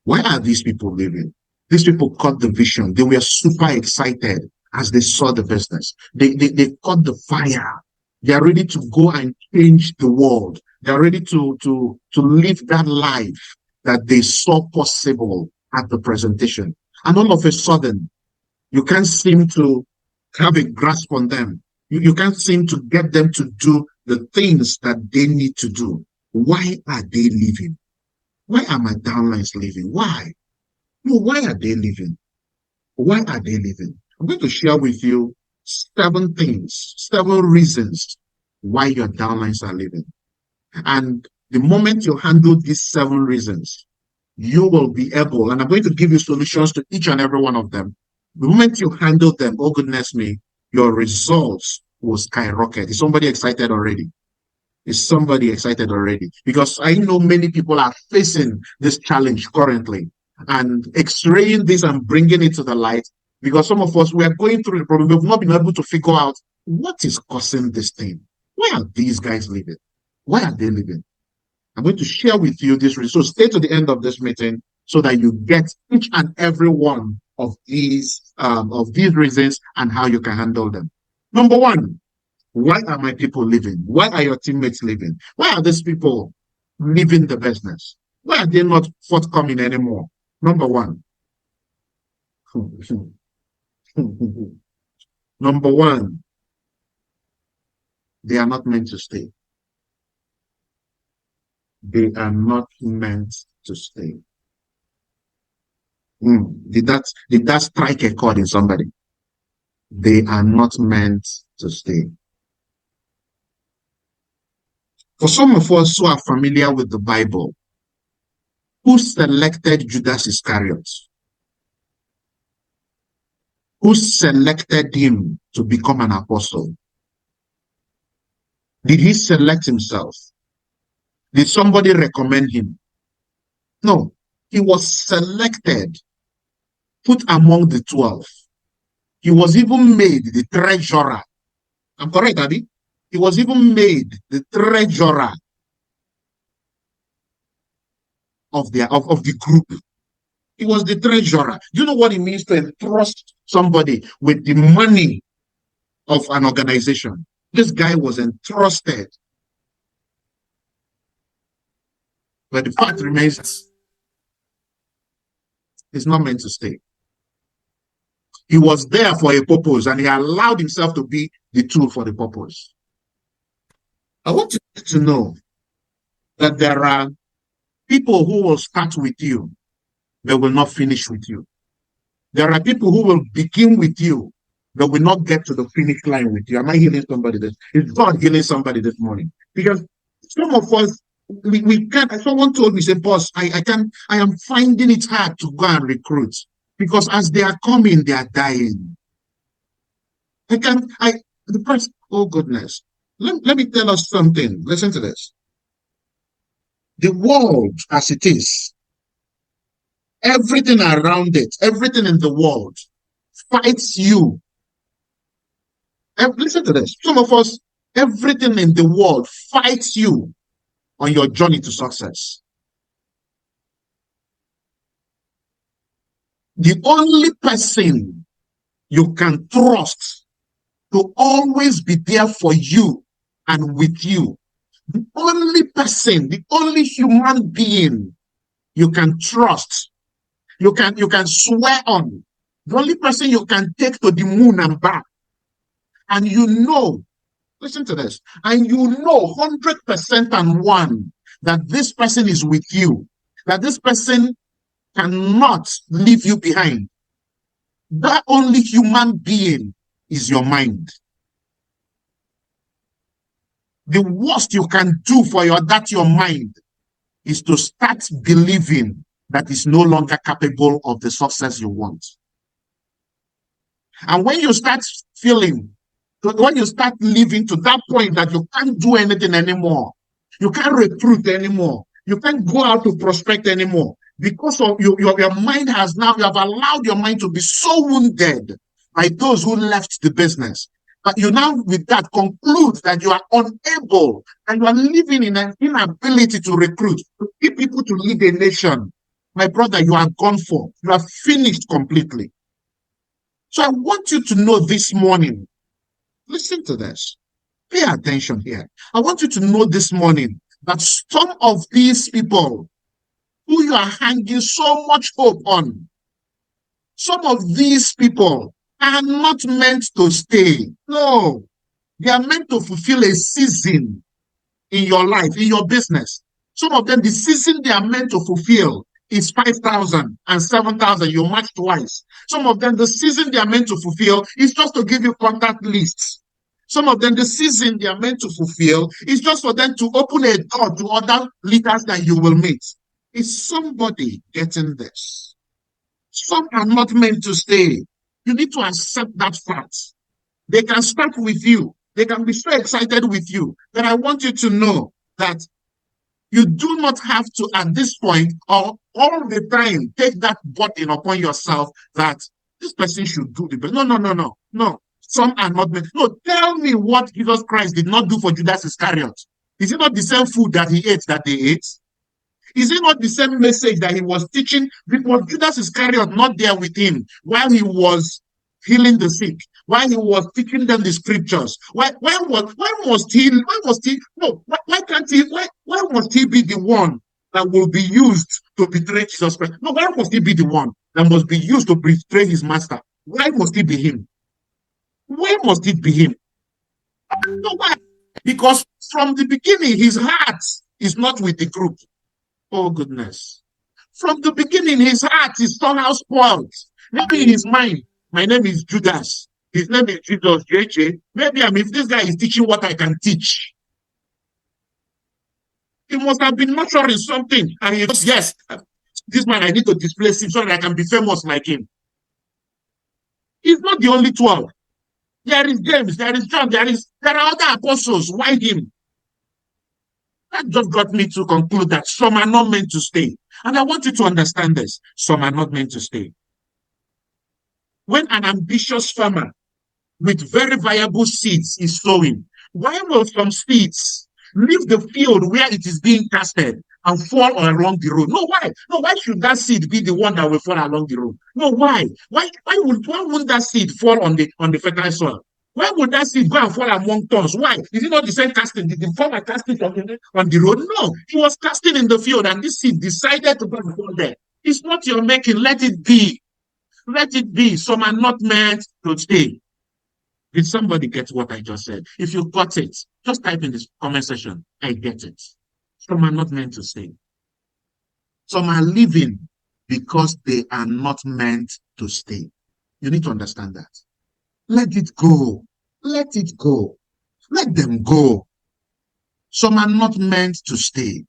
Why are these people leaving? These people caught the vision. They were super excited as they saw the business. They caught the fire. They are ready to go and change the world. They are ready to live that life that they saw possible at the presentation. And all of a sudden, you can't seem to have a grasp on them. You can't seem to get them to do the things that they need to do. Why are they leaving? Why are my downlines leaving? Why? No, why are they leaving? Why are they leaving? I'm going to share with you 7 things, 7 reasons why your downlines are leaving. And the moment you handle these 7 reasons, you will be able, and I'm going to give you solutions to each and every one of them. The moment you handle them, oh goodness me, your results will skyrocket. Is somebody excited already? Is somebody excited already? Because I know many people are facing this challenge currently and x-raying this and bringing it to the light, because some of us, we are going through the problem. We've not been able to figure out what is causing this thing. Why are these guys leaving? Why are they leaving? I'm going to share with you this. So stay to the end of this meeting so that you get each and every one of these reasons and how you can handle them. Number 1, why are my people leaving? Why are your teammates leaving? Why are these people leaving the business? Why are they not forthcoming anymore? Number 1. Number 1, they are not meant to stay. They are not meant to stay. Did that strike a chord in somebody? They are not meant to stay. For some of us who are familiar with the Bible, who selected Judas Iscariot? Who selected him to become an apostle? Did he select himself? Did somebody recommend him? No, he was selected, put among the 12. He was even made the treasurer. I'm correct, Abby? He was even made the treasurer of the group. He was the treasurer. Do you know what it means to entrust somebody with the money of an organization? This guy was entrusted. But the fact remains, he's not meant to stay. He was there for a purpose, and he allowed himself to be the tool for the purpose. I want you to know that there are people who will start with you, but will not finish with you. There are people who will begin with you, but will not get to the finish line with you. Am I healing somebody? Is God healing somebody this morning? Because some of us, we can't. Someone told me, say, boss, I am finding it hard to go and recruit, because as they are coming, they are dying. Oh goodness. Let me tell us something. Listen to this. The world as it is, everything around it, everything in the world fights you. Listen to this. Some of us, everything in the world fights you on your journey to success. The only person you can trust to always be there for you and with you, the only person, the only human being you can trust, you can swear on, the only person you can take to the moon and back, and you know, listen to this, and you know 100% and 1 that this person is with you, that this person cannot leave you behind. That only human being is your mind. The worst you can do for your mind is to start believing that it's no longer capable of the success you want. And when you start feeling, when you start living to that point that you can't do anything anymore, you can't recruit anymore, you can't go out to prospect anymore, because of your mind has now, you have allowed your mind to be so wounded by those who left the business. But you now, with that, conclude that you are unable and you are living in an inability to recruit, to get people to lead a nation. my brother, you are gone for. You are finished completely. So I want you to know this morning, listen to this. Pay attention here. I want you to know this morning that some of these people who you are hanging so much hope on, some of these people are not meant to stay. No, they are meant to fulfill a season in your life, in your business. Some of them, the season they are meant to fulfill is 5,000 and 7,000. You match twice. Some of them, the season they are meant to fulfill is just to give you contact lists. Some of them, the season they are meant to fulfill is just for them to open a door to other leaders that you will meet. Is somebody getting this? Some are not meant to stay. You need to accept that fact. They can start with you. They can be so excited with you. But I want you to know that you do not have to, at this point or all the time, take that burden upon yourself that this person should do the best. No, no, no, no, no. Some are not meant. No, tell me what Jesus Christ did not do for Judas Iscariot. Is it not the same food that he ate that they ate? Is it not the same message that he was teaching? Was Judas Iscariot not there with him while he was healing the sick, while he was teaching them the scriptures? Why must he be the one that will be used to betray Jesus Christ? No, why must he be the one that must be used to betray his master? Why must it be him? Why must it be him? No, why? Because from the beginning, his heart is not with the group. Oh, goodness. From the beginning, his heart is somehow spoiled. Maybe in his mind, my name is Judas. His name is Jesus, JJ. Maybe if this guy is teaching what I can teach. He must have been nurturing something. And he goes, yes, this man, I need to displace him so that I can be famous like him. He's not the only 12. There is James, there is John, there are other apostles. Why him? That just got me to conclude that some are not meant to stay. And I want you to understand this. Some are not meant to stay. When an ambitious farmer with very viable seeds is sowing, why will some seeds leave the field where it is being casted and fall along the road? No, why? No, why should that seed be the one that will fall along the road? No, why? Why wouldn't that seed fall on the fertile soil? Why would that seed go and fall among thorns? Why? Is it not the same casting? Did the farmer cast it on the road? No, he was casting in the field, and this seed decided to go and fall there. It's not your making. Let it be. Let it be. Some are not meant to stay. Did somebody get what I just said? If you got it, just type in this comment section, I get it. Some are not meant to stay. Some are living because they are not meant to stay. You need to understand that. Let it go. Let it go. Let them go. Some are not meant to stay.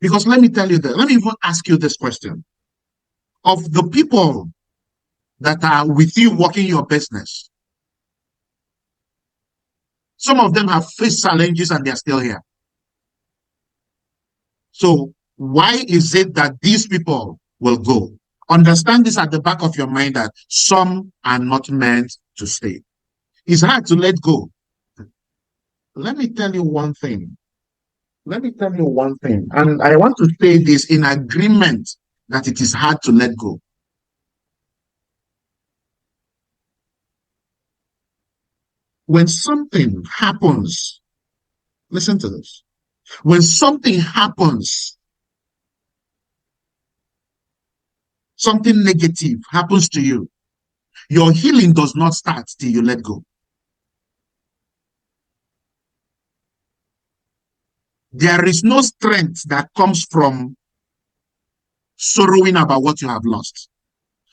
Because let me tell you that, let me even ask you this question. Of the people that are with you working your business, some of them have faced challenges and they're still here. So why is it that these people will go? Understand this at the back of your mind that some are not meant to stay. It's hard to let go. Let me tell you one thing. Let me tell you one thing. And I want to say this in agreement that it is hard to let go. When something happens, listen to this. When something happens, something negative happens to you, your healing does not start till you let go. There is no strength that comes from sorrowing about what you have lost.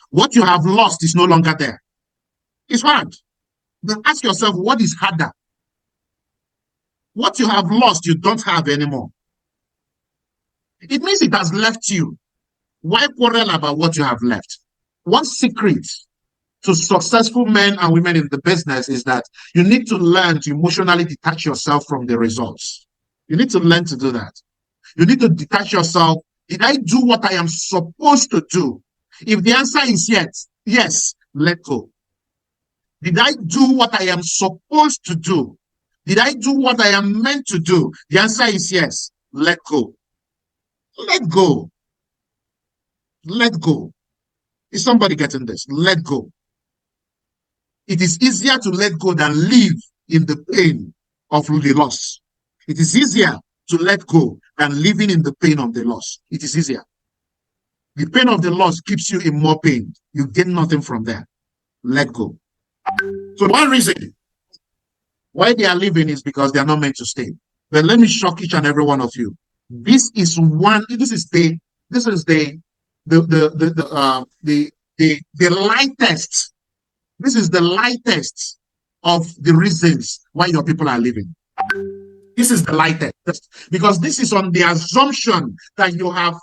What you have lost is no longer there. It's hard. Then ask yourself, what is harder? What you have lost, you don't have anymore. It means it has left you. Why quarrel about what you have left? One secret to successful men and women in the business is that you need to learn to emotionally detach yourself from the results. You need to learn to do that. You need to detach yourself. Did I do what I am supposed to do? If the answer is yes, let go. Did I do what I am supposed to do? Did I do what I am meant to do? The answer is yes, let go. Let go. Let go. Is somebody getting this? Let go. It is easier to let go than live in the pain of the loss. It is easier to let go than living in the pain of the loss. It is easier. The pain of the loss keeps you in more pain. You gain nothing from that. Let go. So one reason why they are leaving is because they are not meant to stay. But let me shock each and every one of you. This is the lightest. This is the lightest of the reasons why your people are leaving. This is the lightest because this is on the assumption that you are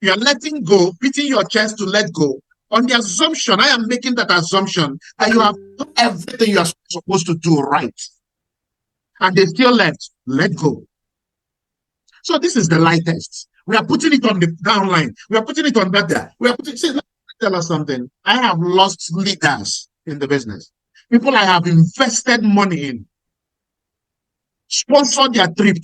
letting go, beating your chest to let go. On the assumption, I am making that assumption that you have done everything you are supposed to do right. And they still left. Let go. So this is the lightest. We are putting it on the downline. We are putting it on that. We are putting. See, let me tell us something. I have lost leaders in the business. People I have invested money in, sponsored their trip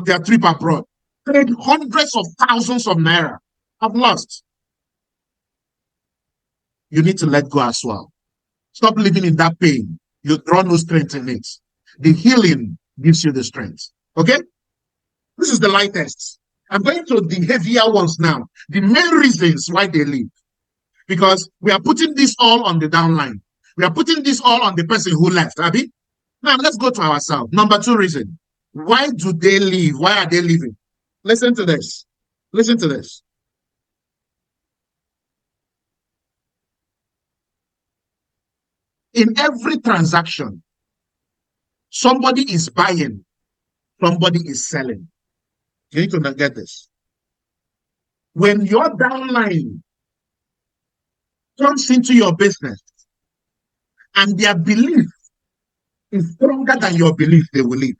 their trip abroad, paid hundreds of thousands of naira. I've lost. You need to let go as well. Stop living in that pain. You draw no strength in it. The healing gives you the strength. Okay? This is the lightest. I'm going to the heavier ones now. The main reasons why they leave. Because we are putting this all on the downline. We are putting this all on the person who left, Abby. Now let's go to ourselves. Number 2 reason. Why do they leave? Why are they leaving? Listen to this. Listen to this. In every transaction, somebody is buying, somebody is selling. You need to get this. When your downline comes into your business and their belief is stronger than your belief, they will leave.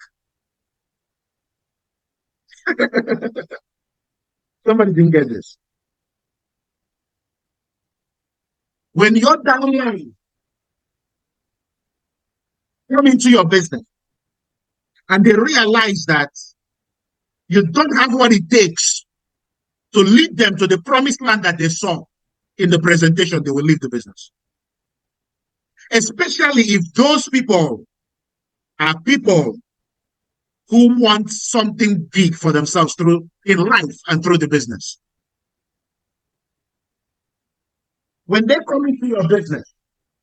Somebody didn't get this. When your downline come into your business and they realize that you don't have what it takes to lead them to the promised land that they saw in the presentation, they will leave the business. Especially if those people are people who want something big for themselves in life and through the business. When they come into your business,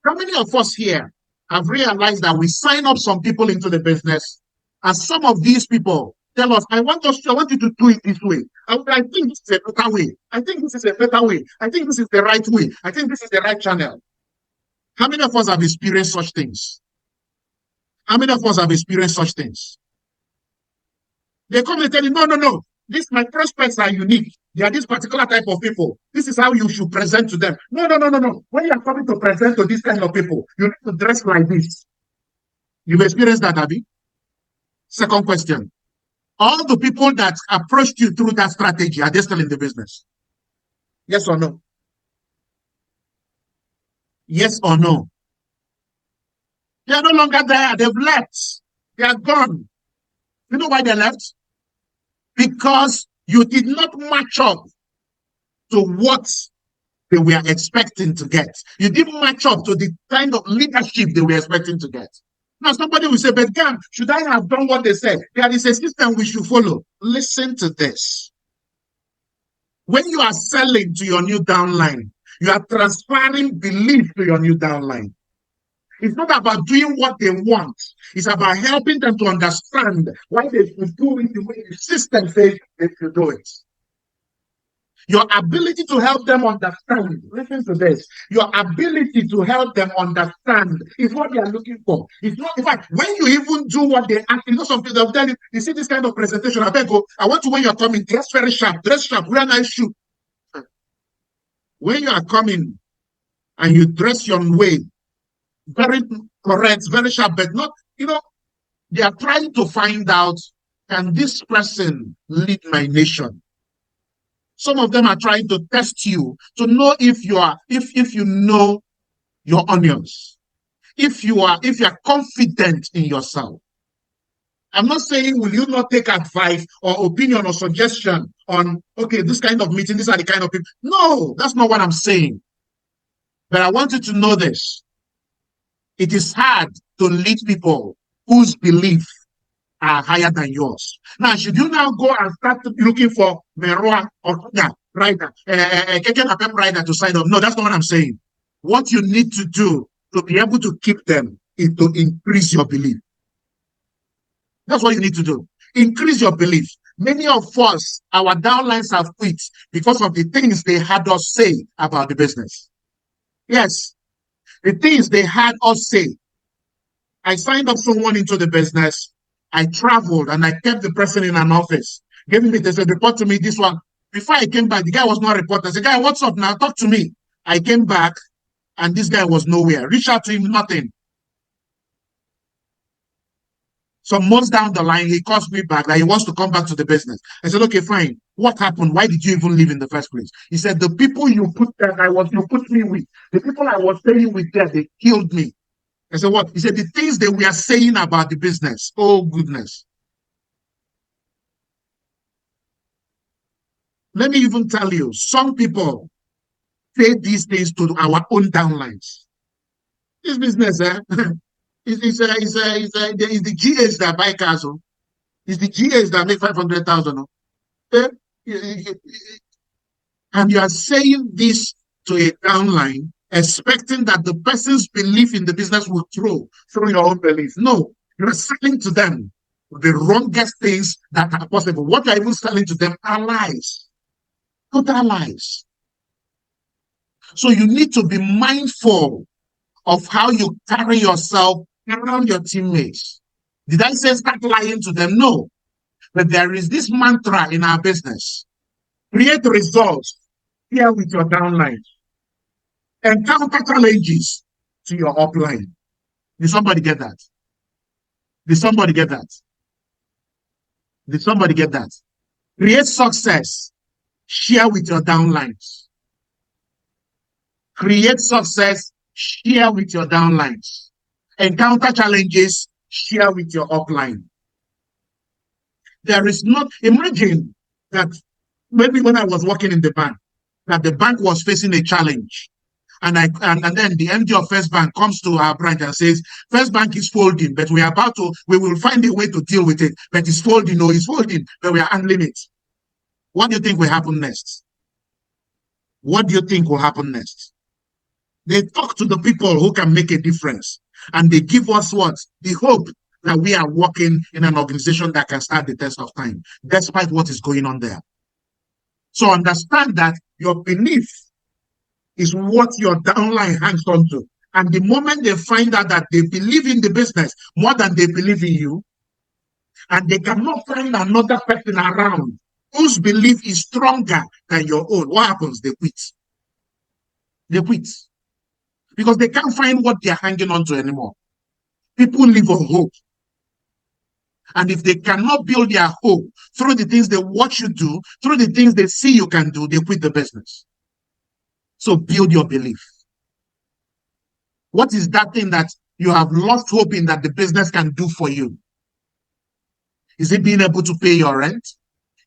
how many of us here have realized that we sign up some people into the business, and some of these people tell us, I want you to do it this way. I think this is a better way. I think this is a better way. I think this is the right way. I think this is the right channel. How many of us have experienced such things? How many of us have experienced such things? They come and tell you, no. My prospects are unique. They are this particular type of people. This is how you should present to them. No. When you are coming to present to this kind of people, you need to dress like this. You've experienced that, Abby? Second question. All the people that approached you through that strategy, are they still in the business? Yes or no? Yes or no? They are no longer there. They've left. They are gone. You know why they left? Because you did not match up to what they were expecting to get. You didn't match up to the kind of leadership they were expecting to get. Now, somebody will say, but Gam, should I have done what they said? There is a system we should follow. Listen to this. When you are selling to your new downline, you are transferring belief to your new downline. It's not about doing what they want. It's about helping them to understand why they should do it the way the system says they should do it. Your ability to help them understand, listen to this, your ability to help them understand is what they are looking for. It's not, in fact, when you even do what they ask, you know, something they'll tell you, you see this kind of presentation, I want you when you're coming, dress very sharp, wear a nice shoe. When you are coming and you dress your way, very correct, very sharp, but not, they are trying to find out, can this person lead my nation? Some of them are trying to test you to know if you know your onions, if you are confident in yourself. I'm not saying will you not take advice or opinion or suggestion on, okay, this kind of meeting, these are the kind of people. No, that's not what I'm saying. But I want you to know this. It is hard to lead people whose belief are higher than yours. Now, should you now go and start looking for Meroa or rider, Keke rider to sign up? No, that's not what I'm saying. What you need to do to be able to keep them is to increase your belief. That's what you need to do. Increase your belief. Many of us, our downlines have quit because of the things they had us say about the business. Yes, the things they had us say. I signed up someone into the business. I traveled and I kept the person in an office. Gave me, they said, report to me this one. Before I came back, the guy was not reporting. I said, guy, what's up now? Talk to me. I came back and this guy was nowhere. Reach out to him, nothing. Some months down the line, he calls me back that he wants to come back to the business. I said, okay, fine. What happened? Why did you even leave in the first place? He said, the people you put me with, the people I was staying with there, they killed me. I said, what? He said, the things that we are saying about the business. Oh, goodness. Let me even tell you, some people say these things to our own downlines. This business, is the GAs that buy cars. It's the GAs that make 500,000. And you are saying this to a downline, expecting that the person's belief in the business will through your own belief. No, you're selling to them the wrongest things that are possible. What you're even selling to them are lies, total lies. So you need to be mindful of how you carry yourself around your teammates. Did I say start lying to them? No. But there is this mantra in our business. Create results here with your downline. Encounter challenges to your upline. Did somebody get that? Did somebody get that? Did somebody get that? Create success. Share with your downlines. Create success. Share with your downlines. Encounter challenges. Share with your upline. There is not, imagine that maybe when I was working in the bank, that the bank was facing a challenge. And then the MD of First Bank comes to our branch and says, First Bank is folding, but we will find a way to deal with it. But it's folding, no, it's folding, but we are handling it. What do you think will happen next? What do you think will happen next? They talk to the people who can make a difference. And they give us what? The hope that we are working in an organization that can stand the test of time, despite what is going on there. So understand that your belief is what your downline hangs on to. And the moment they find out that they believe in the business more than they believe in you, and they cannot find another person around whose belief is stronger than your own, what happens? They quit. They quit. Because they can't find what they're hanging on to anymore. People live on hope. And if they cannot build their hope through the things they watch you do, through the things they see you can do, they quit the business. So build your belief. What is that thing that you have lost hope in that the business can do for you? Is it being able to pay your rent?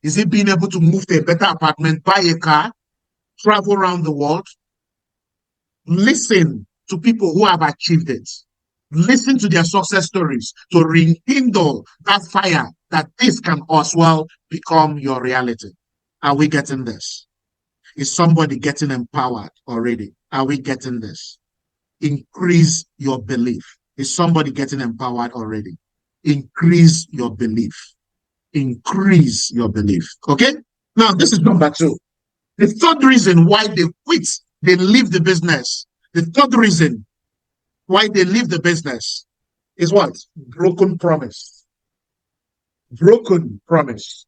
Is it being able to move to a better apartment, buy a car, travel around the world? Listen to people who have achieved it. Listen to their success stories to rekindle that fire that this can as well become your reality. Are we getting this? Is somebody getting empowered already? Are we getting this? Increase your belief. Is somebody getting empowered already? Increase your belief. Increase your belief. Okay? Now, this is number 2. The third reason why they quit, they leave the business. The third reason why they leave the business is what? Broken promise. Broken promise.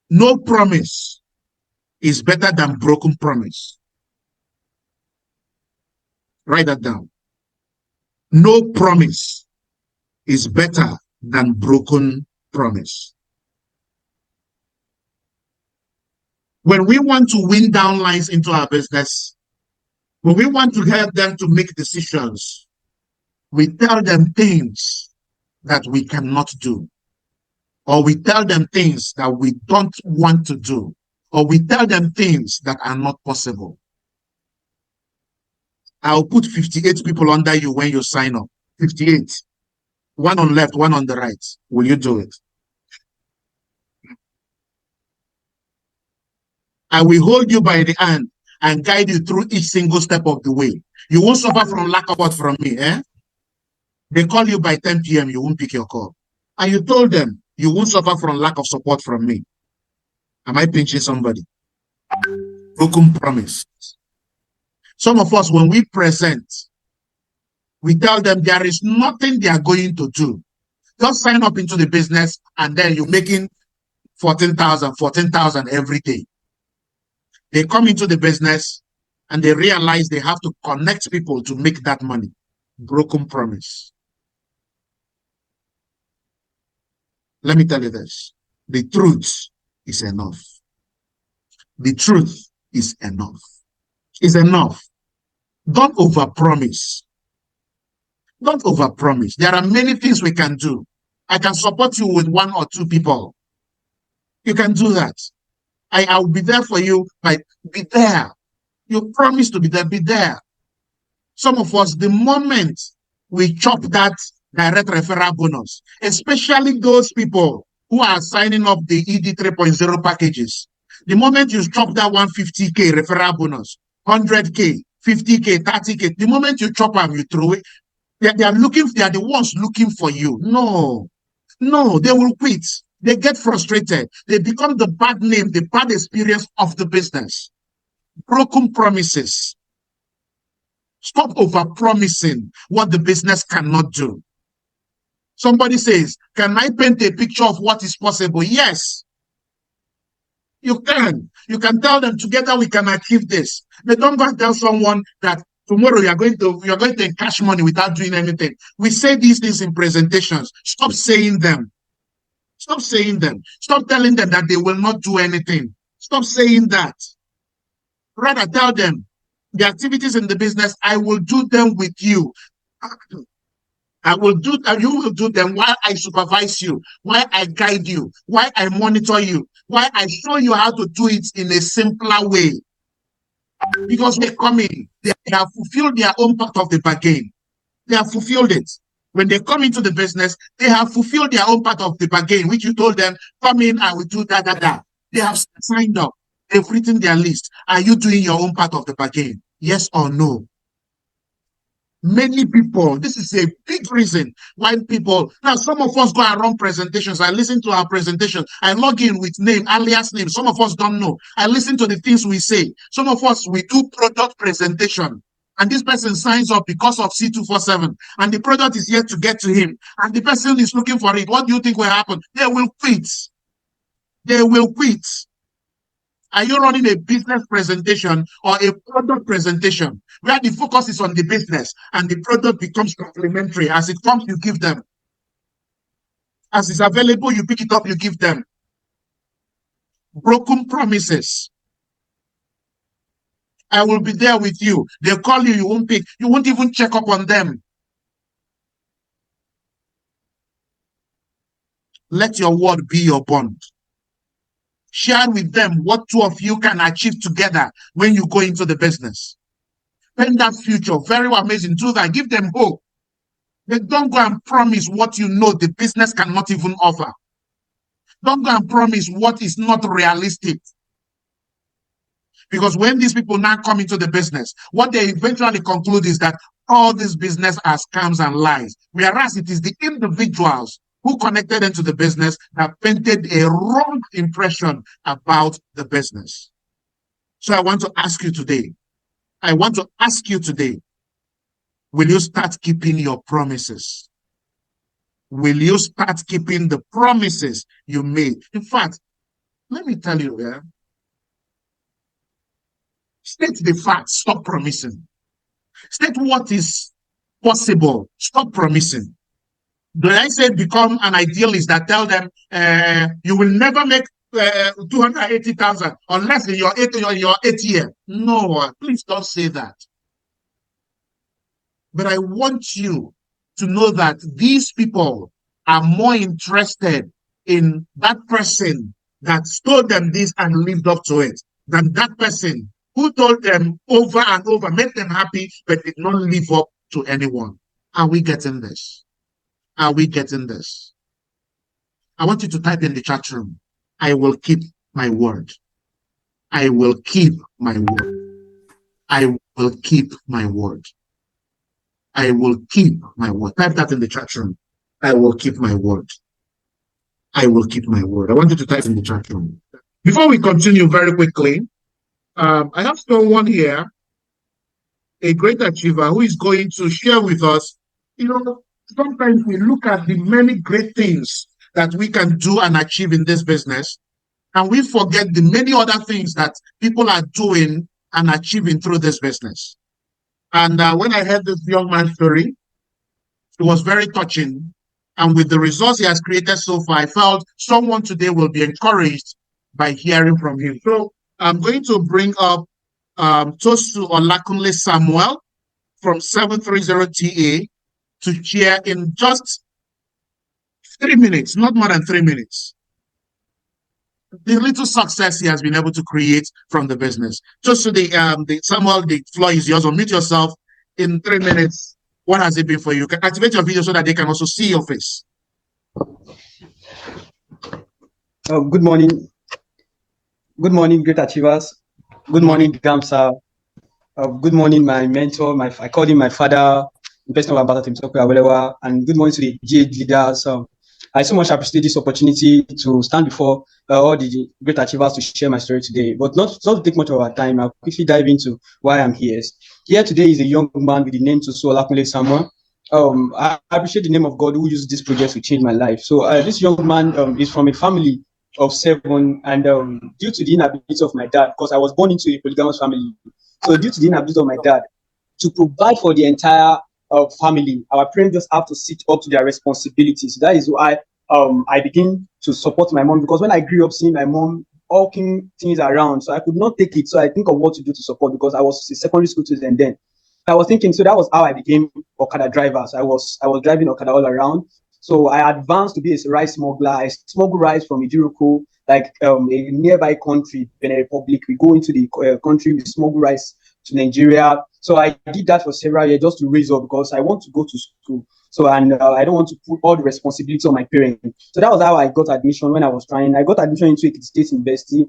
No promise is better than broken promise. Write that down. No promise is better than broken promise. When we want to win downlines into our business, when we want to help them to make decisions, we tell them things that we cannot do. or we tell them things that we don't want to do, or we tell them things that are not possible. I'll put 58 people under you when you sign up. 58. One on left, one on the right. Will you do it? I will hold you by the hand and guide you through each single step of the way. You won't suffer from lack of what from me. They call you by 10 p.m., you won't pick your call. And you told them you won't suffer from lack of support from me. Am I pinching somebody? Broken promise. Some of us, when we present, we tell them there is nothing they are going to do. Just sign up into the business and then you're making 14,000 every day. They come into the business and they realize they have to connect people to make that money. Broken promise. Let me tell you this. The truth is enough. The truth is enough. Is enough. Don't overpromise. Don't overpromise. There are many things we can do. I can support you with 1 or 2 people. You can do that. I'll be there for you, but be there. You promise to be there, be there. Some of us, the moment we chop that direct referral bonus, especially those people who are signing up the ED 3.0 packages, the moment you chop that 150K referral bonus, 100K, 50K, 30K, the moment you chop them, you throw it. They are the ones looking for you. No, they will quit. They get frustrated. They become the bad name, the bad experience of the business. Broken promises. Stop over-promising what the business cannot do. Somebody says, can I paint a picture of what is possible? Yes. You can. You can tell them together we can achieve this. But don't go and tell someone that tomorrow you're going to encash money without doing anything. We say these things in presentations. Stop saying them. Stop saying them. Stop telling them that they will not do anything. Stop saying that. Rather tell them the activities in the business, I will do them with you. I will do that. You will do them while I supervise you, while I guide you, while I monitor you, while I show you how to do it in a simpler way. Because they come in, they have fulfilled their own part of the bargain. They have fulfilled it. When they come into the business, they have fulfilled their own part of the bargain, which you told them, come in, I will do that. They have signed up. They've written their list. Are you doing your own part of the bargain? Yes or no? Many people, this is a big reason why people, now some of us go and run presentations. I listen to our presentation. I log in with name, alias name. Some of us don't know. I listen to the things we say. Some of us, we do product presentation. And this person signs up because of C247. And the product is yet to get to him. And the person is looking for it. What do you think will happen? They will quit. They will quit. Are you running a business presentation or a product presentation where the focus is on the business and the product becomes complementary? As it comes, you give them. As it's available, you pick it up, you give them. Broken promises. I will be there with you. They call you, you won't pick. You won't even check up on them. Let your word be your bond. Share with them what 2 of you can achieve together when you go into the business. Paint that future. Very amazing. Do that. Give them hope. They don't go and promise what you know the business cannot even offer. Don't go and promise what is not realistic. Because when these people now come into the business, what they eventually conclude is that all this business are scams and lies. Whereas it is the individuals who connected into the business that painted a wrong impression about the business. So I want to ask you today, will you start keeping your promises? Will you start keeping the promises you made? In fact, let me tell you, state the facts, stop promising. State what is possible, stop promising. Do I say become an idealist that tell them you will never make 280,000 unless in your eighth year? No, please don't say that. But I want you to know that these people are more interested in that person that told them this and lived up to it than that person who told them over and over, made them happy, but did not live up to anyone. Are we getting this? Are we getting this? I want you to type in the chat room, I will keep my word. I will keep my word. I will keep my word. I will keep my word. Type that in the chat room. I will keep my word. I will keep my word. I want you to type in the chat room. Before we continue very quickly, I have someone here, a great achiever, who is going to share with us. Sometimes we look at the many great things that we can do and achieve in this business, and we forget the many other things that people are doing and achieving through this business. And when I heard this young man's story, it was very touching. And with the results he has created so far, I felt someone today will be encouraged by hearing from him. So I'm going to bring up Tosu Olakunle Samuel from 730TA to share in just 3 minutes, not more than 3 minutes, the little success he has been able to create from the business. Just to Samuel, the floor is yours. Unmute yourself in 3 minutes. What has it been for you? You can activate your video so that they can also see your face. Good morning. Good morning, great achievers. Good morning, Gamsa. Good morning, my mentor. I call him my father, the person of Ambassador Timothy Awelewa. And good morning to the GA leaders. I so much appreciate this opportunity to stand before all the great achievers to share my story today. But not to take much of our time, I'll quickly dive into why I'm here. Here today is a young man with the name Tosu Olakunle Samuel. I appreciate the name of God who used this project to change my life. So this young man is from a family of 7, and due to the inability of my dad, because I was born into a polygamous family, so due to the inability of my dad to provide for the entire family, our parents just have to sit up to their responsibilities. That is why I begin to support my mom, because when I grew up seeing my mom hawking things around, so I could not take it. So I think of what to do to support, because I was a secondary school student then. I was thinking, so that was how I became Okada driver. So I was driving Okada all around. So I advanced to be a rice smuggler. I smuggle rice from Idiroko, like a nearby country, Benin Republic. We go into the country, we smuggle rice to Nigeria. So I did that for several years just to raise up, because I want to go to school. So, and I don't want to put all the responsibility on my parents. So that was how I got admission when I was trying. I got admission into Ekiti State University.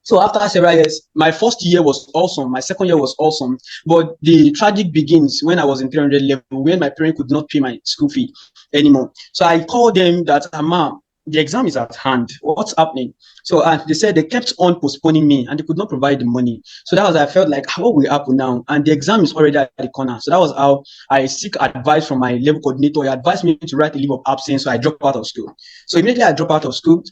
So after several years, my first year was awesome. My second year was awesome. But the tragic begins when I was in 300 level, when my parents could not pay my school fee anymore. So I called them that, Mom, the exam is at hand. What's happening? So they said they kept on postponing me and they could not provide the money. So that was, I felt like, what will happen now? And the exam is already at the corner. So that was how I seek advice from my level coordinator. He advised me to write a leave of absence. So I dropped out of school. So immediately I dropped out of school.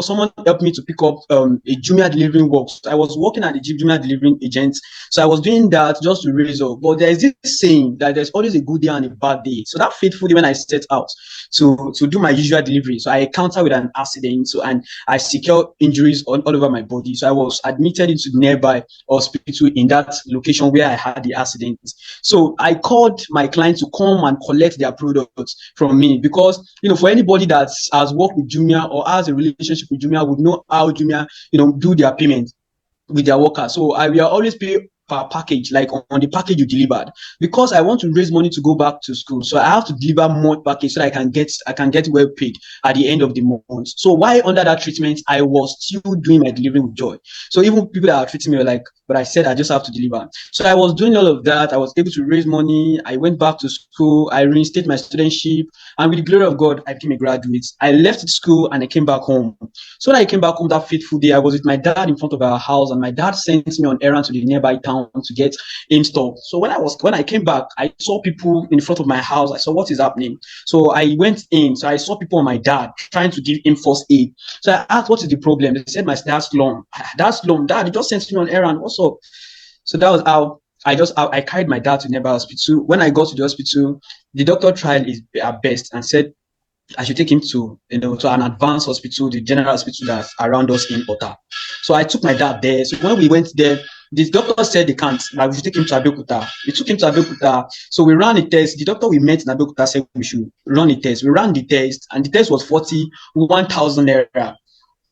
Someone helped me to pick up a Jumia delivering work. So I was working at the Jumia delivering agent. So I was doing that just to raise up. But there is this saying that there's always a good day and a bad day. So that fateful day when I set out to do my usual delivery, so I encountered with an accident. So and I secured injuries all over my body. So I was admitted into the nearby hospital in that location where I had the accident. So I called my client to come and collect their products from me, because for anybody that has worked with Jumia or has a relationship with Jumia would know how Jumia do their payment with their workers. So we are always pay per package, like on the package you delivered, because I want to raise money to go back to school. So I have to deliver more package so that I can get well paid at the end of the month. So while under that treatment, I was still doing my delivery with joy. So even people that are treating me were like, but I said I just have to deliver. So I was doing all of that. I was able to raise money. I went back to school. I reinstated my studentship, and with the glory of God, I became a graduate. I left school and I came back home. So when I came back home that fateful day, I was with my dad in front of our house, and my dad sent me on errand to the nearby town to get him stuff. So when I came back, I saw people in front of my house. I saw what is happening. So I went in. So I saw people on my dad trying to give him first aid. So I asked, what is the problem? They said, my dad's lung. That's lung. Dad, he just sent me on errand. What's up? So that was how I carried my dad to nearby hospital. When I got to the hospital, the doctor tried his best and said I should take him to an advanced hospital, the general hospital that's around us in Ota. So I took my dad there. So when we went there, The doctor said they can't, like we should take him to Abeokuta. We took him to Abeokuta. So we ran a test. The doctor we met in Abeokuta said we should run a test. We ran the test, and the test was 41,000 naira.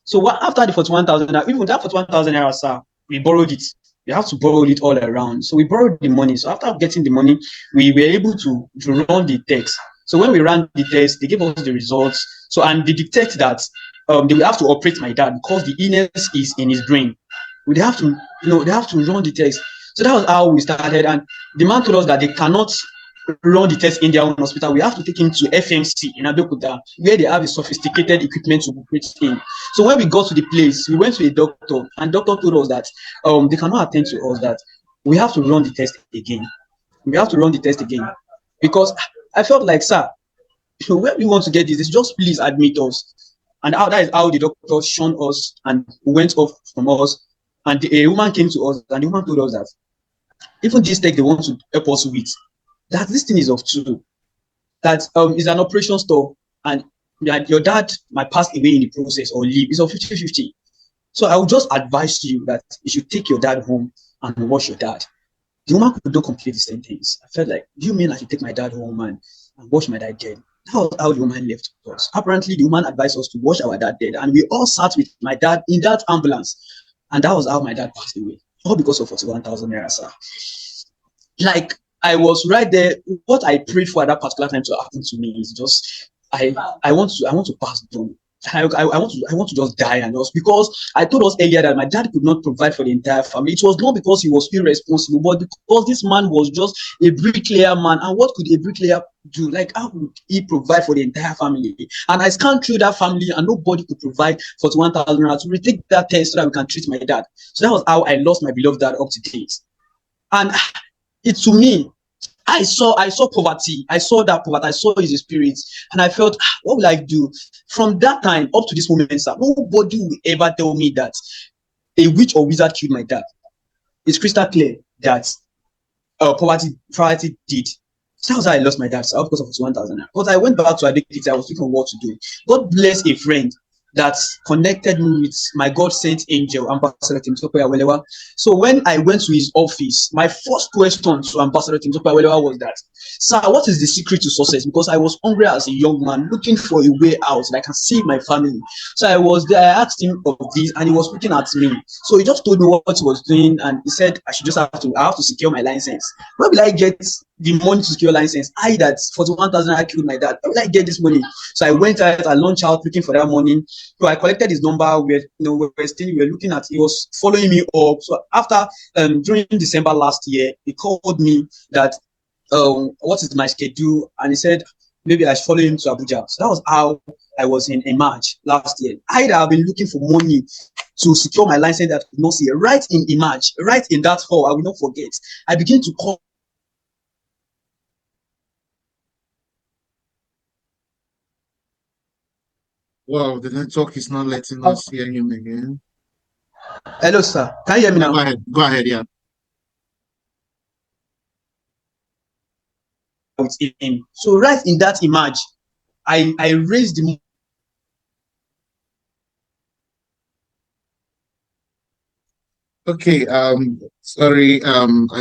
So after the 41,000 naira, even that 41,000 naira, sir, we borrowed it. We have to borrow it all around. So we borrowed the money. So after getting the money, we were able to run the test. So when we ran the test, they gave us the results. So, and they detect that they will have to operate my dad because the illness is in his brain. They have to, they have to run the test. So that was how we started. And the man told us that they cannot run the test in their own hospital. We have to take him to FMC in Abeokuta, where they have a sophisticated equipment to operate in. So when we got to the place, we went to a doctor, and doctor told us that they cannot attend to us, that we have to run the test again. We have to run the test again. Because I felt like, sir, where we want to get this, just please admit us. And that is how the doctor shunned us and went off from us. And a woman came to us, and the woman told us that even this tech they want to help us with, that this thing is of two, that is an operation stuff, and your dad might pass away in the process or leave. It's of 50-50. So I would just advise you that you should take your dad home and wash your dad. The woman could not complete the sentence. I felt like, do you mean I should take my dad home and wash my dad dead? That was how the woman left us. Apparently, the woman advised us to wash our dad dead, and we all sat with my dad in that ambulance. And that was how my dad passed away. All because of 41,000 naira, sir. Like, I was right there. What I prayed for at that particular time to happen to me is just, I want to pass on. I want to just die, and just because I told us earlier that my dad could not provide for the entire family. It was not because he was irresponsible, but because this man was just a bricklayer man. And what could a bricklayer do? Like, how could he provide for the entire family? And I scanned through that family, and nobody could provide 41,000 naira to retake that test so that we can treat my dad. So that was how I lost my beloved dad up to date. And it, to me, I saw poverty. I saw that poverty. I saw his spirit, and I felt, what will I do? From that time up to this moment, sir, nobody will ever tell me that a witch or wizard killed my dad. It's crystal clear that poverty did. So that was how I lost my dad, sir, because of 1,000. But I went back to Abeokuta. I was looking for what to do. God bless a friend that connected me with my God sent angel, Ambassador Temitope Awelewa. So when I went to his office, my first question to Ambassador Temitope Awelewa was that, sir, what is the secret to success? Because I was hungry as a young man, looking for a way out that I can save my family. So I was there, I asked him of this, and he was looking at me. So he just told me what he was doing, and he said I have to secure my license. Where will I get the money to secure license? I that 41,000 I killed my dad. Where will I get this money? So I went out, I launched out looking for that money. So I collected his number. We were looking at, he was following me up. So after during December last year, he called me that what is my schedule, and he said maybe I should follow him to Abuja. So that was how I was in March last year. I have been looking for money to secure my license that I could not see. Right in March, right in that hall, I will not forget. I began to call. Wow, the network is not letting us hear him again. Hello, sir. Can you hear me now? Go ahead, yeah. With him. So right in that image, I raised the. Okay, sorry,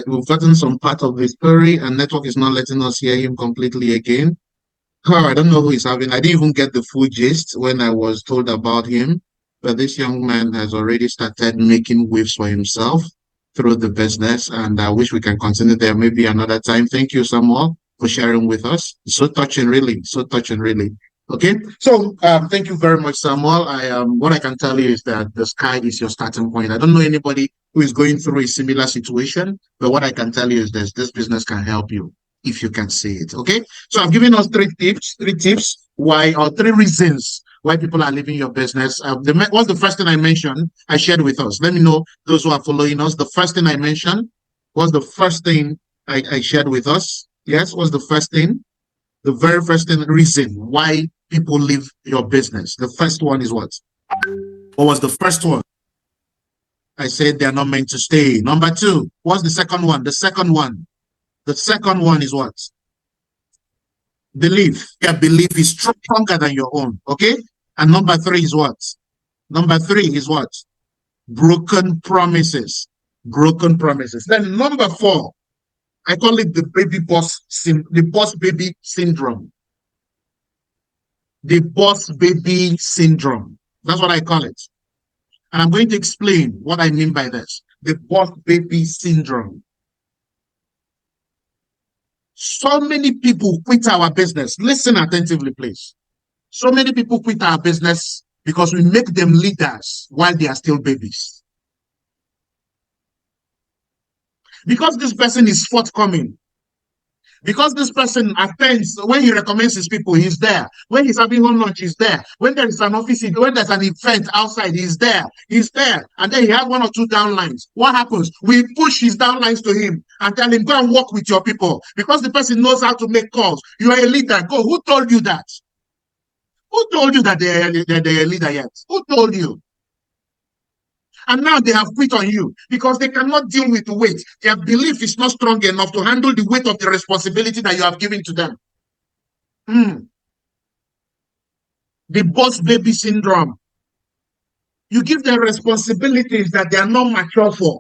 we've gotten some part of the story, and network is not letting us hear him completely again. I don't know who he's having. I didn't even get the full gist when I was told about him, but this young man has already started making waves for himself through the business, and I wish we can continue there maybe another time. Thank you, Samuel, for sharing with us. So touching, really. So touching, really. Okay, so thank you very much, Samuel. What I can tell you is that the sky is your starting point. I don't know anybody who is going through a similar situation, but what I can tell you is this business can help you if you can see it. Okay, so I've given us three tips why, or three reasons why people are leaving your business. What's the first thing I mentioned? I shared with us. Let me know those who are following us. The first thing I mentioned was the first thing I shared with us. Yes, what's the first thing? The very first thing, reason why people leave your business. The first one is what? What was the first one? I said they're not meant to stay. Number two, what's the second one? The second one is what? Belief. Your belief is stronger than your own. Okay? And number three is what? Number three is what? Broken promises. Broken promises. Then number 4, I call it the boss baby syndrome. The boss baby syndrome. That's what I call it. And I'm going to explain what I mean by this. The boss baby syndrome. So many people quit our business. Listen attentively, please. So many people quit our business because we make them leaders while they are still babies. Because this person is forthcoming. Because this person attends, when he recommends his people, he's there. When he's having home lunch, he's there. When there is an office, when there's an event outside, he's there. He's there. And then he has 1 or 2 downlines. What happens? We push his downlines to him and tell him, go and work with your people. Because the person knows how to make calls. You are a leader. Go. Who told you that? Who told you that they're a leader yet? Who told you? And now they have quit on you because they cannot deal with the weight. Their belief is not strong enough to handle the weight of the responsibility that you have given to them. The boss baby syndrome. You give them responsibilities that they are not mature for.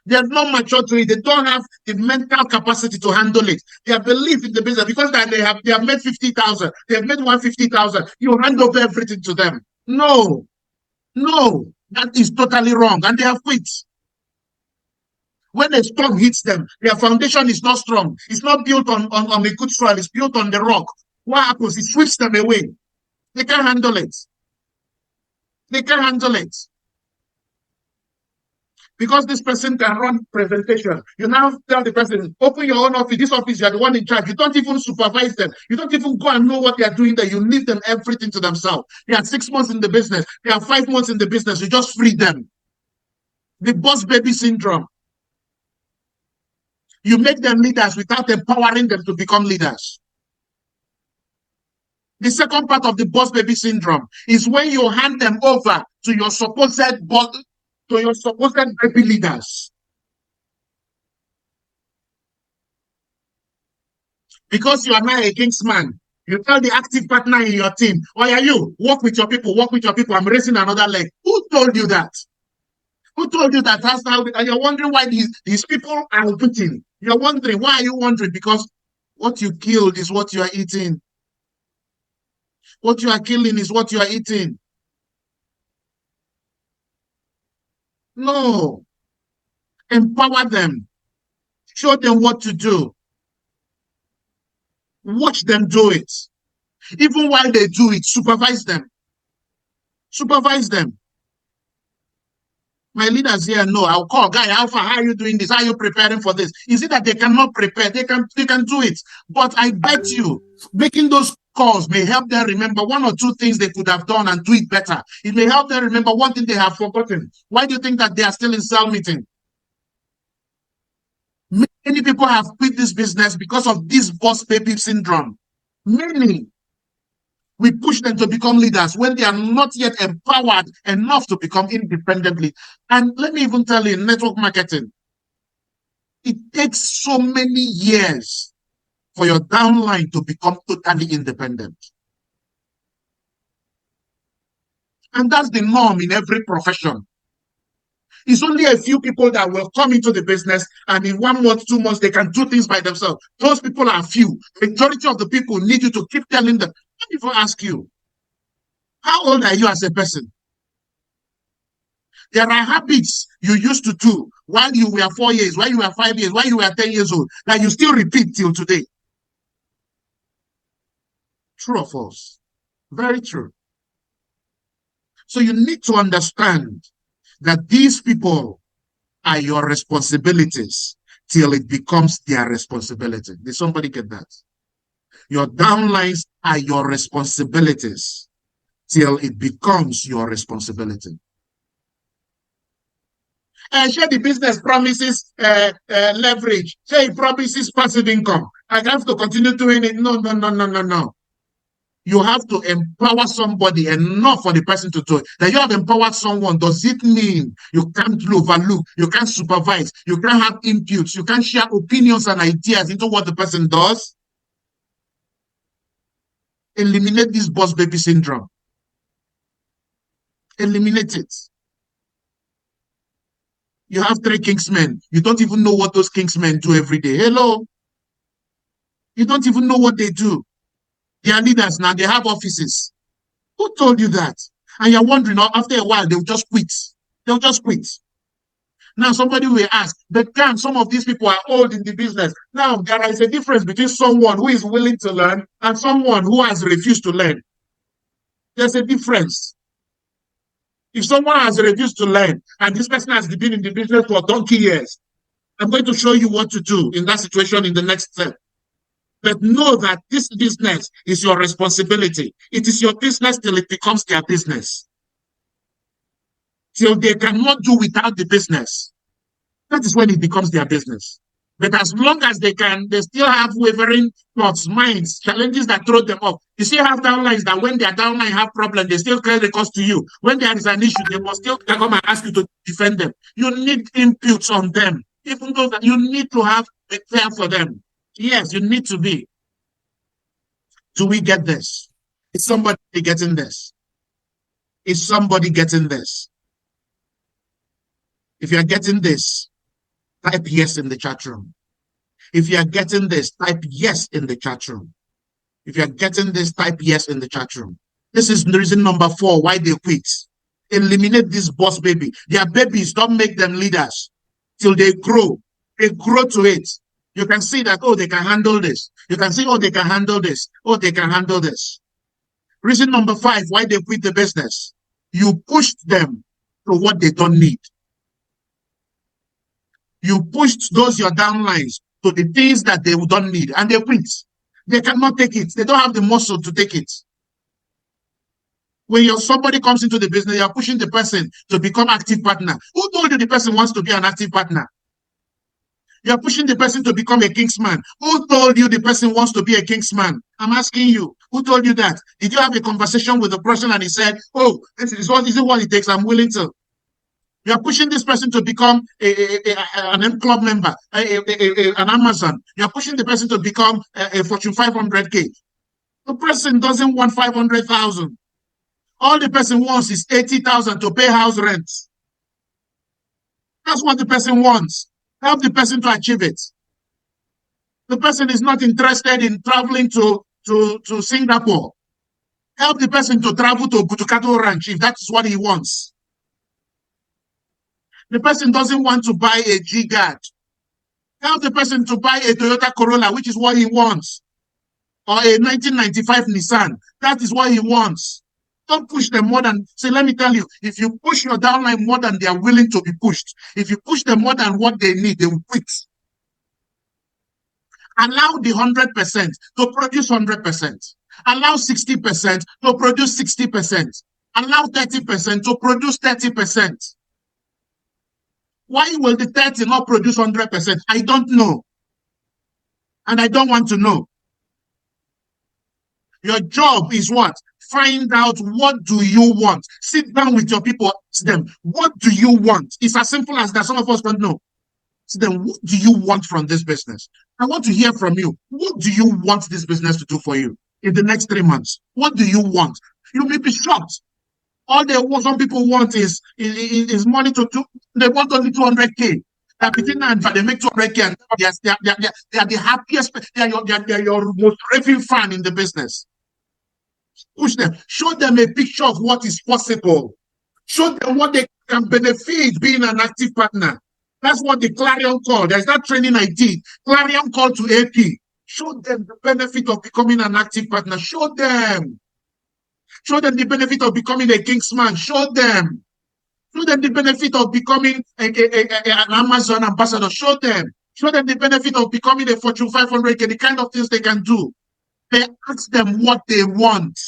They are not mature to it. They don't have the mental capacity to handle it. Their belief in the business, because they have made 50,000, they have made 150,000. You hand over everything to them. No, that is totally wrong, and they have quit. When a storm hits them, their foundation is not strong. It's not built on a good soil. It's built on the rock. What happens? It sweeps them away. They can't handle it. They can't handle it. Because this person can run presentation. You now tell the person, open your own office. This office, you're the one in charge. You don't even supervise them. You don't even go and know what they're doing there. You leave them everything to themselves. They are 6 months in the business. They are 5 months in the business. You just free them. The boss baby syndrome. You make them leaders without empowering them to become leaders. The second part of the boss baby syndrome is when you hand them over to your supposed baby leaders. Because you are now a kingsman, you tell the active partner in your team, why are you? Work with your people, I'm raising another leg. Who told you that? Who told you that? That's how, and you're wondering why these people are quitting. You're wondering, why are you wondering? Because what you killed is what you are eating. What you are killing is what you are eating. No. Empower them. Show them what to do. Watch them do it. Even while they do it, supervise them. Supervise them. My leaders here know. I'll call, guy, Alpha, how are you doing this? How are you preparing for this? Is it that they cannot prepare? They can do it. But I bet you, making those calls may help them remember 1 or 2 things they could have done and do it better. It may help them remember 1 thing they have forgotten. Why do you think that they are still in cell meeting? Many people have quit this business because of this boss baby syndrome. Many. We push them to become leaders when they are not yet empowered enough to become independently. And let me even tell you, in network marketing, it takes so many years for your downline to become totally independent. And that's the norm in every profession. It's only a few people that will come into the business and in 1 month, 2 months, they can do things by themselves. Those people are few. The majority of the people need you to keep telling them. Let me even ask you, how old are you as a person? There are habits you used to do while you were 4 years, while you were 5 years, while you were 10 years old, that you still repeat till today. True or false? Very true. So you need to understand that these people are your responsibilities till it becomes their responsibility. Did somebody get that? Your downlines are your responsibilities till it becomes your responsibility. Share the business promises leverage. Share it promises passive income. I have to continue doing it. No. You have to empower somebody enough for the person to do it. That you have empowered someone, does it mean you can't overlook, you can't supervise, you can't have inputs, you can't share opinions and ideas into what the person does? Eliminate this boss baby syndrome. Eliminate it. You have 3 Kingsmen. You don't even know what those Kingsmen do every day. Hello? You don't even know what they do. They are leaders now. They have offices. Who told you that? And you're wondering, after a while, they'll just quit. They'll just quit. Now, somebody will ask, but can some of these people are old in the business? Now, there is a difference between someone who is willing to learn and someone who has refused to learn. There's a difference. If someone has refused to learn and this person has been in the business for donkey years, I'm going to show you what to do in that situation in the next step. But know that this business is your responsibility. It is your business till it becomes their business. Till they cannot do without the business. That is when it becomes their business. But as long as they can, they still have wavering thoughts, minds, challenges that throw them off. You see, have downlines that when their downline have problems, they still clear the cost to you. When there is an issue, they must still come and ask you to defend them. You need inputs on them, even though that you need to have a care for them. Yes, you need to be. Do we get this? Is somebody getting this? Is somebody getting this? If you're getting this, type yes in the chat room. If you're getting this, type yes in the chat room. If you're getting this, type yes in the chat room. This is the reason number 4 why they quit. Eliminate this boss baby. Their babies, don't make them leaders till they grow. They grow to it. You can see that, oh, they can handle this. You can see, oh, they can handle this. Oh, they can handle this. Reason number 5 why they quit the business. You pushed them to what they don't need. You pushed those your downlines to the things that they don't need, and they quit. They cannot take it. They don't have the muscle to take it. When somebody comes into the business, you're pushing the person to become active partner. Who told you the person wants to be an active partner? You're pushing the person to become a Kingsman. Who told you the person wants to be a Kingsman? I'm asking you. Who told you that? Did you have a conversation with the person and he said, oh, this is what it takes, I'm willing to. You are pushing this person to become an M Club member, an Amazon. You are pushing the person to become a Fortune 500K. The person doesn't want 500,000. All the person wants is 80,000 to pay house rent. That's what the person wants. Help the person to achieve it. The person is not interested in traveling to Singapore. Help the person to travel to Butukato Ranch if that is what he wants. The person doesn't want to buy a G-Guard. Help the person to buy a Toyota Corolla, which is what he wants. Or a 1995 Nissan. That is what he wants. Don't push them more than, say, let me tell you, if you push your downline more than they are willing to be pushed, if you push them more than what they need, they will quit. Allow the 100% to produce 100%. Allow 60% to produce 60%. Allow 30% to produce 30%. Why will the 30 not produce 100%? I don't know. And I don't want to know. Your job is what? Find out what do you want. Sit down with your people, ask them, what do you want? It's as simple as that. Some of us don't know. So then, what do you want from this business? I want to hear from you. What do you want this business to do for you in the next 3 months? What do you want? You may be shocked. All some people want is money to do. They want only 200K. Between now and they make 200K, and they are the happiest. They are your most raving fan in the business. Push them. Show them a picture of what is possible. Show them what they can benefit being an active partner. That's what the Clarion call. There's that training I did. Clarion call to AP. Show them the benefit of becoming an active partner. Show them. Show them the benefit of becoming a Kingsman. Show them. Show them the benefit of becoming an Amazon ambassador. Show them. Show them the benefit of becoming a Fortune 500K, the kind of things they can do. They ask them what they want.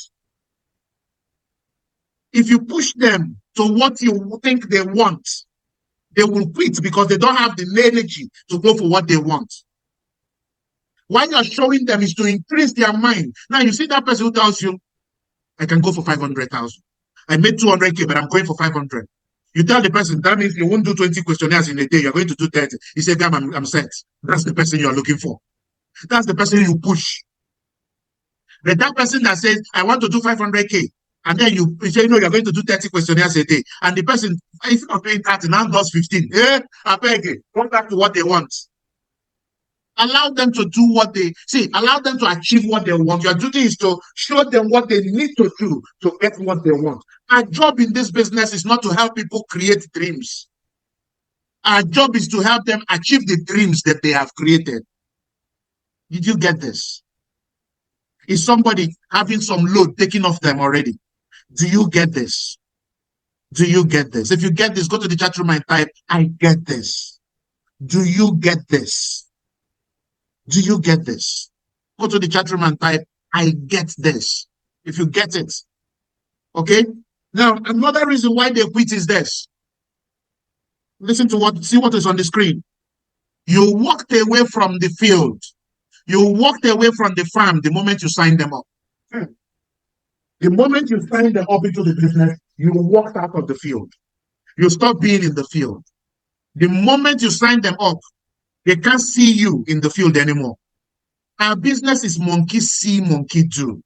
If you push them to what you think they want, they will quit because they don't have the energy to go for what they want. What you're showing them is to increase their mind. Now, you see that person who tells you, I can go for 500,000. I made 200K, but I'm going for 500. You tell the person, that means you won't do 20 questionnaires in a day. You're going to do 30. He said, damn, I'm set. That's the person you're looking for. That's the person you push. But that person that says, I want to do 500K, And then you say, you're going to do 30 questionnaires a day. And the person, instead of doing 30, now does 15. I beg you, go back to what they want. Allow them to do what they see, allow them to achieve what they want. Your duty is to show them what they need to do to get what they want. Our job in this business is not to help people create dreams. Our job is to help them achieve the dreams that they have created. Did you get this? Is somebody having some load taken off them already? Do you get this? Do you get this? If you get this, go to the chat room and type, I get this. Do you get this? Do you get this? Go to the chat room and type, I get this. If you get it. Okay? Now, another reason why they quit is this. Listen to see what is on the screen. You walked away from the field. You walked away from the farm the moment you signed them up. The moment you signed them up into the business, you walked out of the field. You stopped being in the field. The moment you signed them up, they can't see you in the field anymore. Our business is monkey see, monkey do.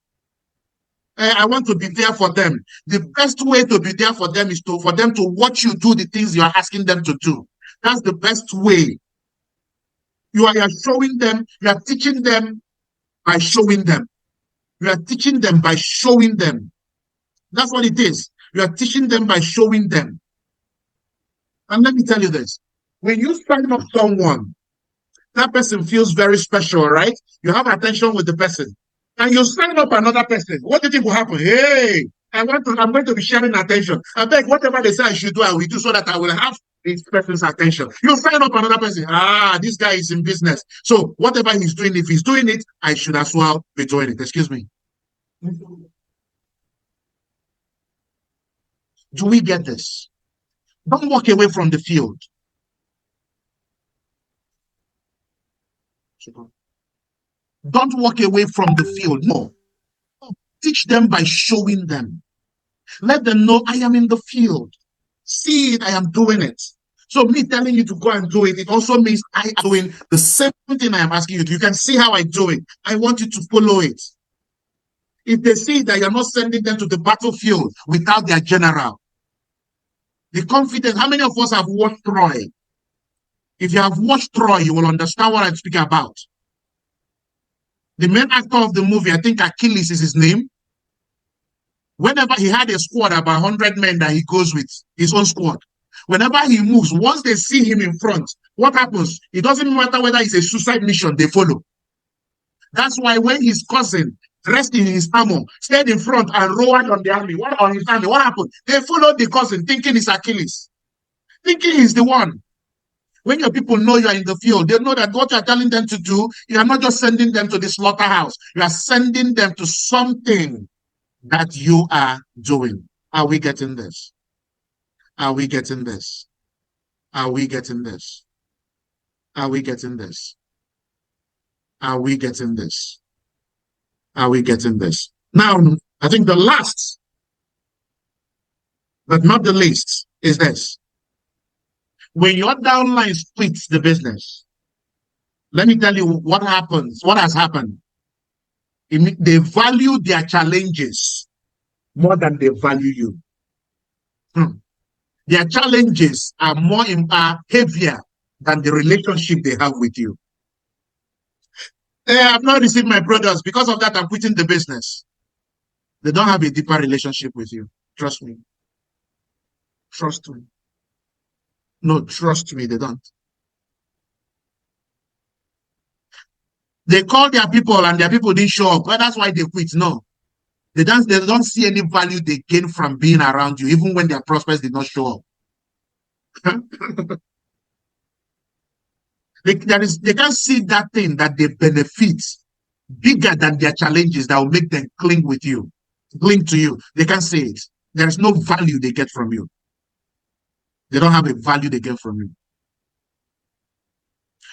I want to be there for them. The best way to be there for them is for them to watch you do the things you are asking them to do. That's the best way. You are showing them, you are teaching them by showing them. You are teaching them by showing them. That's what it is. You are teaching them by showing them. And let me tell you this. When you sign up someone, that person feels very special, right? You have attention with the person. And you sign up another person. What do you think will happen? Hey, I'm going to be sharing attention. I beg, whatever they say I should do, I will do so that I will have this person's attention. You sign up another person. This guy is in business. So whatever he's doing, if he's doing it, I should as well be doing it. Excuse me. Do we get this? Don't walk away from the field. Don't walk away from the field. No. Teach them by showing them. Let them know I am in the field. See it, I am doing it. So me telling you to go and do it, it also means I am doing the same thing I am asking you to. You can see how I do it. I want you to follow it. If they see that you're not sending them to the battlefield without their general, the confidence, how many of us have watched Troy? If you have watched Troy, you will understand what I'm speaking about. The main actor of the movie, I think Achilles is his name. Whenever he had a squad, about 100 men that he goes with, his own squad. Whenever he moves, once they see him in front, what happens? It doesn't matter whether it's a suicide mission, they follow. That's why when his cousin, dressed in his armor, stayed in front and roared on the army, what happened? They followed the cousin, thinking it's Achilles. Thinking he's the one. When your people know you are in the field, they know that what you are telling them to do, you are not just sending them to the slaughterhouse. You are sending them to something that you are doing. Are we getting this? Are we getting this? Are we getting this? Are we getting this? Are we getting this? Are we getting this? Now, I think the last, but not the least, is this. When your downline splits the business, let me tell you what happens, what has happened. They value their challenges more than they value you. Their challenges are heavier than the relationship they have with you. I have not received my brothers. Because of that, I'm quitting the business. They don't have a deeper relationship with you. Trust me. Trust me. No, trust me, they don't. They call their people and their people didn't show up. Well, that's why they quit. No. They don't see any value they gain from being around you, even when their prospects did not show up. They can't see that thing that they benefit bigger than their challenges that will make them cling to you. They can't see it. There is no value they get from you. They don't have a value they get from you.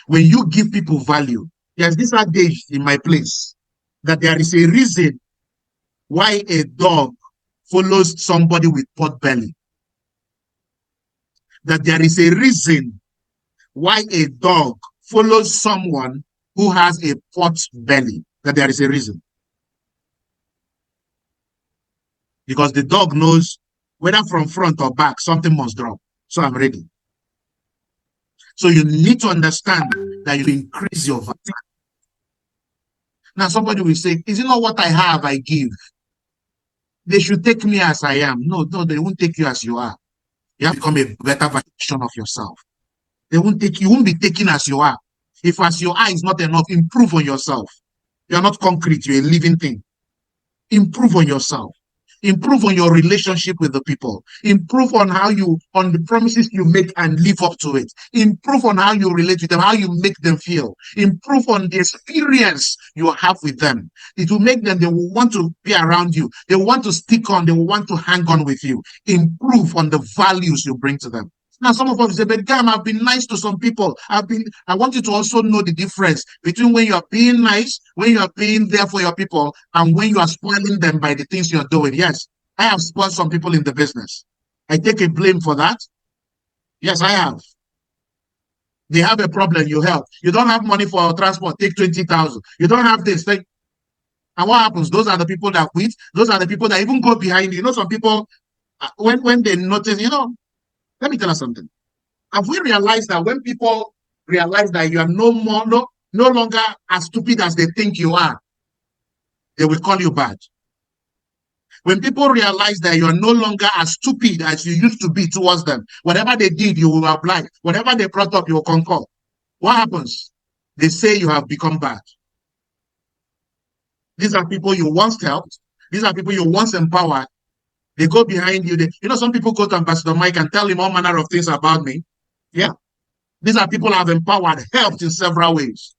When you give people value, there's this adage in my place that there is a reason why a dog follows somebody with pot belly. That there is a reason why a dog follows someone who has a pot belly. That there is a reason. because the dog knows whether from front or back, something must drop. So I'm ready. So you need to understand that you increase your value. Now somebody will say, is it not what I have I give? They should take me as I am. No, they won't take you as you are. You have to become a better version of yourself. They won't take you, won't be taken as you are. If as you are is not enough, improve on yourself. You're not concrete, you're a living thing. Improve on yourself. Improve on your relationship with the people. Improve on on the promises you make and live up to it. Improve on how you relate with them, how you make them feel. Improve on the experience you have with them. It will make them, they will want to be around you. They will want to stick on, they will want to hang on with you. Improve on the values you bring to them. Now, some of us say, but damn, I've been nice to some people. I want you to also know the difference between when you are being nice, when you are being there for your people, and when you are spoiling them by the things you're doing. Yes, I have spoiled some people in the business. I take a blame for that. Yes, I have. They have a problem, you help. You don't have money for transport, take 20,000. You don't have this, and what happens? Those are the people that quit. Those are the people that even go behind you. You know, some people, when they notice, let me tell you something. Have we realized that when people realize that you are no longer as stupid as they think you are, they will call you bad. When people realize that you are no longer as stupid as you used to be towards them, whatever they did, you will apply. Whatever they brought up, you will concur. What happens? They say you have become bad. These are people you once helped. These are people you once empowered. They go behind you. Some people go to Ambassador Mike and tell him all manner of things about me. Yeah. These are people I've empowered, helped in several ways.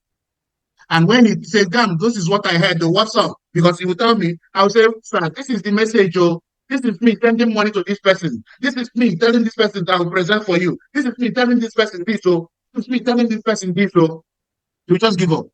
And when he said, damn, this is what I heard, what's up? Because he will tell me, I will say, sir, this is the message, oh. This is me sending money to this person. This is me telling this person that I will present for you. This is me telling this person this, oh. This is me telling this person this, oh. You just give up.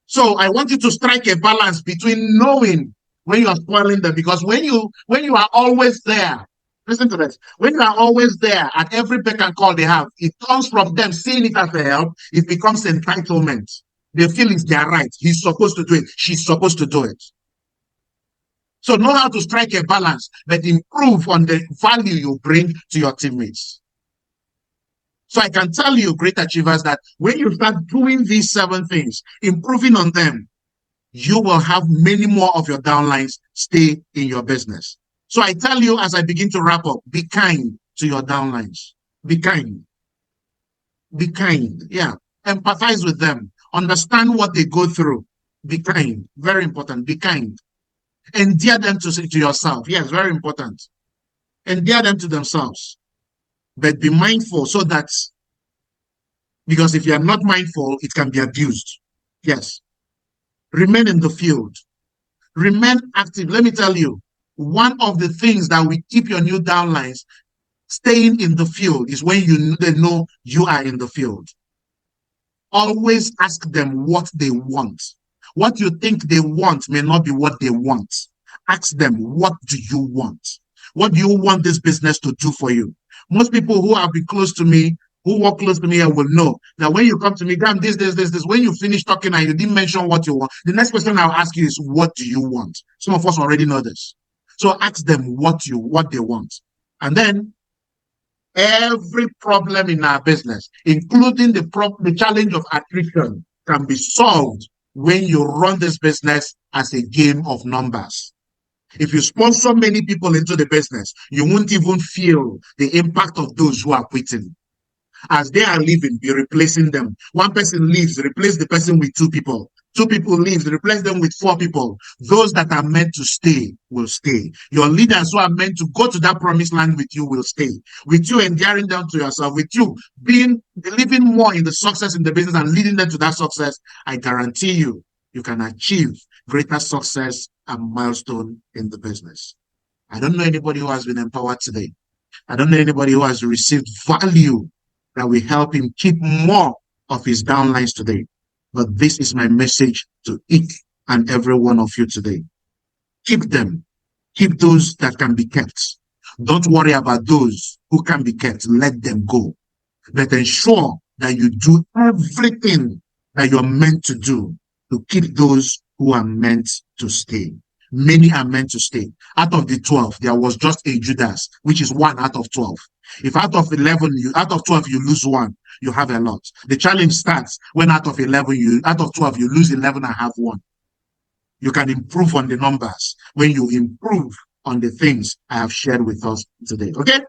So I want you to strike a balance between knowing when you are spoiling them, because when you are always there, listen to this, when you are always there at every beck and call they have, it comes from them seeing it as a help, it becomes entitlement. They feel it's their right. He's supposed to do it. She's supposed to do it. So know how to strike a balance, but improve on the value you bring to your teammates. So I can tell you, great achievers, that when you start doing these 7 things, improving on them, you will have many more of your downlines stay in your business. So I tell you, as I begin to wrap up, be kind to your downlines. Be kind. Be kind. Yeah. Empathize with them. Understand what they go through. Be kind. Very important. Be kind. Endear them to yourself. Yes, very important. Endear them to themselves. But be mindful so that, because if you are not mindful, it can be abused. Yes. Remain in the field. Remain active. Let me tell you, one of the things that will keep your new downlines staying in the field is when they know you are in the field. Always ask them what they want. What you think they want may not be what they want. Ask them, what do you want? What do you want this business to do for you? Most people who have been close to me, who work close to me, will know that when you come to me, damn, this, when you finish talking and you didn't mention what you want, the next question I'll ask you is, what do you want? Some of us already know this. So ask them what they want. And then every problem in our business, including the challenge of attrition, can be solved when you run this business as a game of numbers. If you sponsor many people into the business, you won't even feel the impact of those who are quitting. As they are leaving, be replacing them. One person leaves, replace the person with 2 people. 2 people leave, replace them with 4 people. Those that are meant to stay will stay. Your leaders who are meant to go to that promised land with you will stay. With you endearing them to yourself, with you believing more in the success in the business and leading them to that success, I guarantee you can achieve greater success and milestone in the business. I don't know anybody who has been empowered today. I don't know anybody who has received value that will help him keep more of his downlines today. But this is my message to each and every one of you today. Keep them. Keep those that can be kept. Don't worry about those who can be kept. Let them go. But ensure that you do everything that you're meant to do to keep those who are meant to stay. Many are meant to stay. Out of the 12, there was just a Judas, which is 1 out of 12. If out of 12, you lose 1, you have a lot. The challenge starts when out of 12, you lose 11 and have 1. You can improve on the numbers when you improve on the things I have shared with us today. Okay?